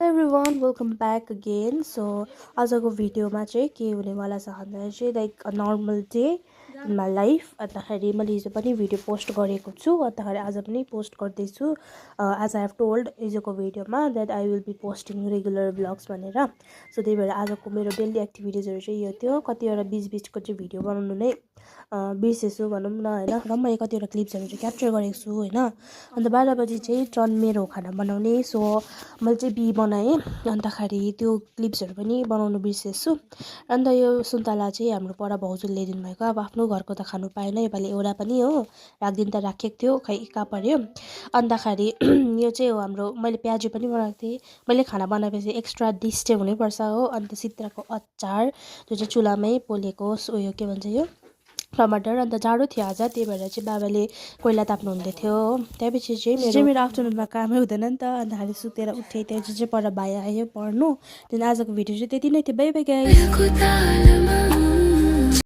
Everyone, welcome back again. आजको भिडियोमा चाहिँ के हुनेवाला छ भन्दा चाहिँ like a normal day in my life. अन्तखेरि मैले हिजो पनि भिडियो पोस्ट गरेको छु, अन्तखेरि आज पनि पोस्ट गर्दैछु। एज आई हेभ टोल्ड हिजोको भिडियोमा that I will be posting regular blogs भनेर। सो त्यही भएर आजको मेरो डेली एक्टिभिटिजहरू चाहिँ यो थियो। कतिवटा बिचको चाहिँ भिडियो बनाउनु नै बिर्सेछु भनौँ न होइन, र मैले कतिवटा क्लिप्सहरू चाहिँ क्याप्चर गरेको छु होइन। अन्त 12 बजी चाहिँ टर्न मेरो खाना बनाउने। सो मैले चाहिँ बनाएँ, अन्तखेरि त्यो क्लिप्सहरू पनि बनाउनु बिर्सेछु। अन्त यो सुन्तला चाहिँ हाम्रो पर भाउजूले ल्याइदिनु भएको। अब आफ्नो घरको त खानु पाएन योपालि, एउटा पनि हो, राखिदिनु त राखेको थियो, खै कहाँ पर्यो। अन्तखेरि यो चाहिँ हो हाम्रो, मैले प्याजी पनि बनाएको थिएँ। मैले खाना बनाएपछि एक्स्ट्रा डिस चाहिँ हुनैपर्छ हो। अन्त सिद्राको अचार जो चाहिँ चुलामै पोलेको उयो के भन्छ यो टमाटर। अन्त जाडो थियो आज, त्यही भएर चाहिँ बाबाले कोइला ताप्नु हुँदै थियो हो। त्यसपछि चाहिँ मेरो आफ्टरनुनमा कामै हुँदैन नि त, अन्तखेरि सुतेर उठेँ। त्यहाँपछि चाहिँ पर भाइ आयो पढ्नु। त्यहाँदेखि आजको भिडियो चाहिँ त्यति नै थियो। By by guys.